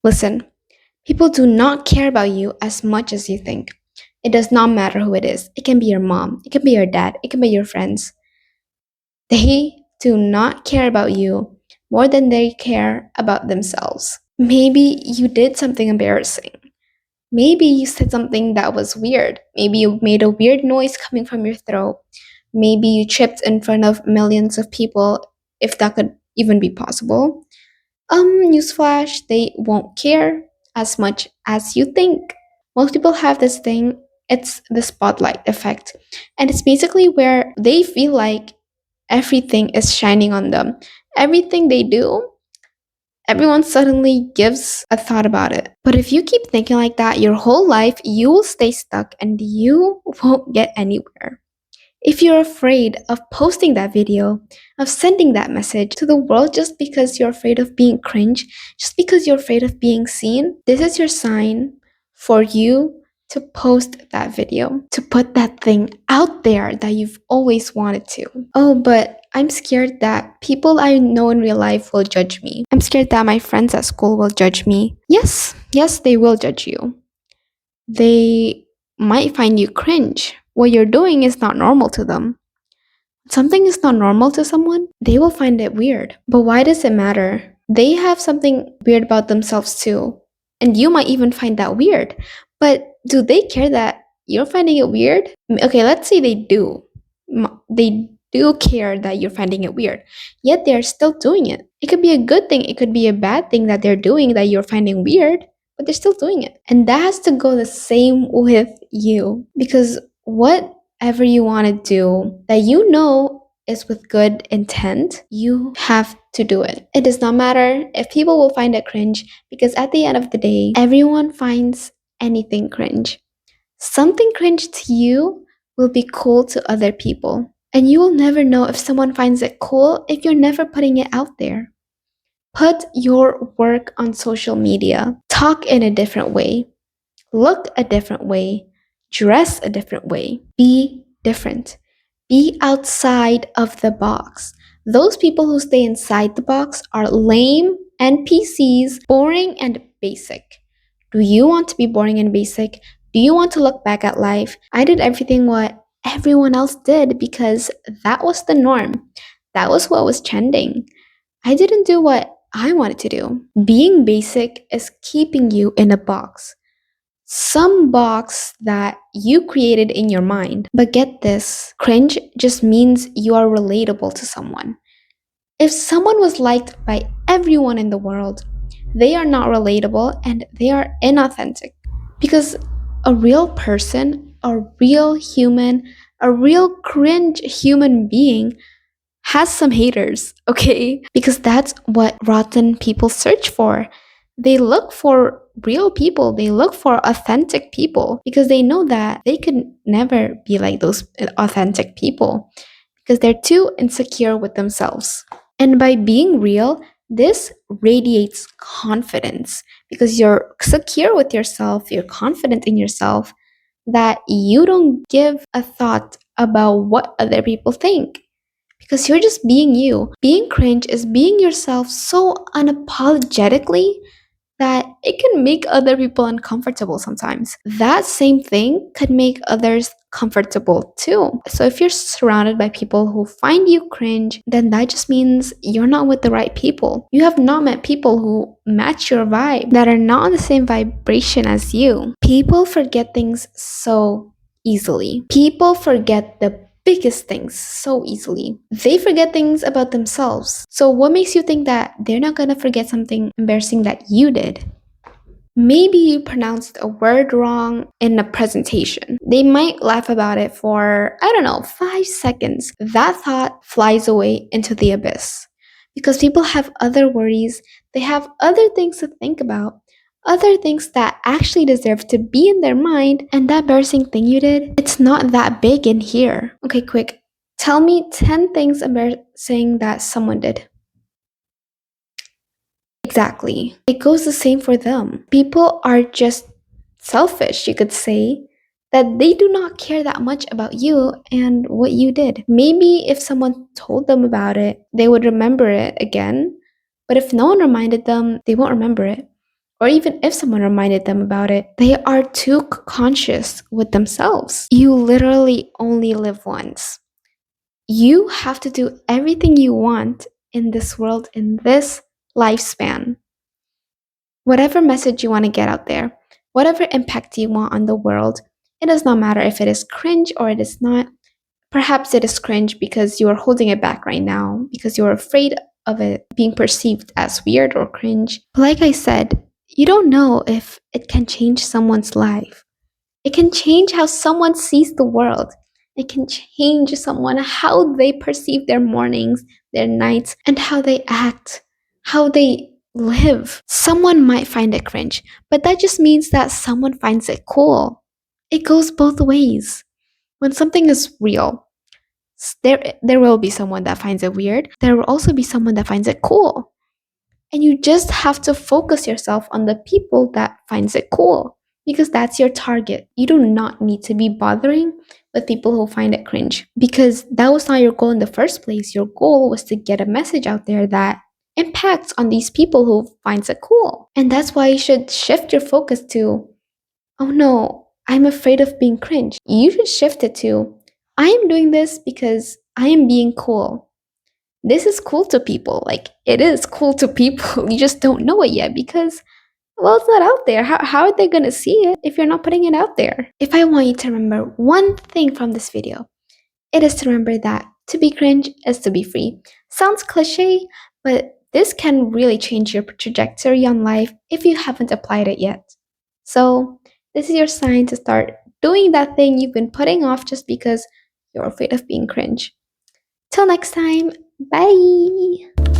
Listen, people do not care about you as much as you think. It does not matter who it is. It can be your mom, it can be your dad, it can be your friends. They do not care about you more than they care about themselves. Maybe you did something embarrassing. Maybe you said something that was weird. Maybe you made a weird noise coming from your throat. Maybe you tripped in front of millions of people, if that could even be possible. Newsflash, they won't care as much as you think. Most people have this thing, it's the spotlight effect. And it's basically where they feel like everything is shining on them. Everything they do, everyone suddenly gives a thought about it. But if you keep thinking like that your whole life, you will stay stuck and you won't get anywhere. If you're afraid of posting that video, of sending that message to the world just because you're afraid of being cringe, just because you're afraid of being seen, this is your sign for you to post that video, to put that thing out there that you've always wanted to. Oh, but I'm scared that people I know in real life will judge me. I'm scared that my friends at school will judge me. Yes, they will judge you. They might find you cringe. What you're doing is not normal to them. Something is not normal to someone, they will find it weird. But why does it matter? They have something weird about themselves too. And you might even find that weird. But do they care that you're finding it weird? Okay, let's say they do. They do care that you're finding it weird. Yet they're still doing it. It could be a good thing, it could be a bad thing that they're doing that you're finding weird, but they're still doing it. And that has to go the same with you. Because whatever you want to do that you know is with good intent, you have to do it. It does not matter if people will find it cringe, because at the end of the day, everyone finds anything cringe. Something cringe to you will be cool to other people. And you will never know if someone finds it cool if you're never putting it out there. Put your work on social media. Talk in a different way. Look a different way. Dress a different way. Be different. Be outside of the box. Those people who stay inside the box are lame NPCs, boring and basic. Do you want to be boring and basic? Do you want to look back at life? I did everything what everyone else did because that was the norm. That was what was trending. I didn't do what I wanted to do. Being basic is keeping you in a box, some box that you created in your mind. But get this, cringe just means you are relatable to someone. If someone was liked by everyone in the world, they are not relatable and they are inauthentic. Because a real person, a real human, a real cringe human being has some haters, okay? Because that's what rotten people search for. They look for real people, they look for authentic people because they know that they could never be like those authentic people because they're too insecure with themselves. And by being real, this radiates confidence because you're secure with yourself, you're confident in yourself, that you don't give a thought about what other people think because you're just being you. Being cringe is being yourself so unapologetically that it can make other people uncomfortable sometimes. That same thing could make others comfortable too. So if you're surrounded by people who find you cringe, then that just means you're not with the right people. You have not met people who match your vibe, that are not on the same vibration as you. People forget things so easily. People forget the biggest things so easily. They forget things about themselves. So, what makes you think that they're not gonna forget something embarrassing that you did? Maybe you pronounced a word wrong in a presentation. They might laugh about it for, I don't know, 5 seconds. That thought flies away into the abyss because people have other worries, they have other things to think about, other things that actually deserve to be in their mind, and that embarrassing thing you did, it's not that big in here. Okay, quick. Tell me 10 things embarrassing that someone did. Exactly. It goes the same for them. People are just selfish, you could say, that they do not care that much about you and what you did. Maybe if someone told them about it, they would remember it again. But if no one reminded them, they won't remember it. Or even if someone reminded them about it, they are too conscious with themselves. You literally only live once. You have to do everything you want in this world, in this lifespan. Whatever message you want to get out there, whatever impact you want on the world, it does not matter if it is cringe or it is not. Perhaps it is cringe because you are holding it back right now, because you're afraid of it being perceived as weird or cringe. But like I said, you don't know if it can change someone's life. It can change how someone sees the world. It can change someone how they perceive their mornings, their nights, and how they act, how they live. Someone might find it cringe, but that just means that someone finds it cool. It goes both ways. When something is real, there will be someone that finds it weird. There will also be someone that finds it cool. And you just have to focus yourself on the people that finds it cool because that's your target. You do not need to be bothering with people who find it cringe because that was not your goal in the first place. Your goal was to get a message out there that impacts on these people who finds it cool. And that's why you should shift your focus to, oh no, I'm afraid of being cringe. You should shift it to, I am doing this because I am being cool. This is cool to people. Like, it is cool to people. You just don't know it yet because, well, it's not out there. How are they going to see it if you're not putting it out there? If I want you to remember one thing from this video, it is to remember that to be cringe is to be free. Sounds cliche, but this can really change your trajectory on life if you haven't applied it yet. So, this is your sign to start doing that thing you've been putting off just because you're afraid of being cringe. Till next time, bye!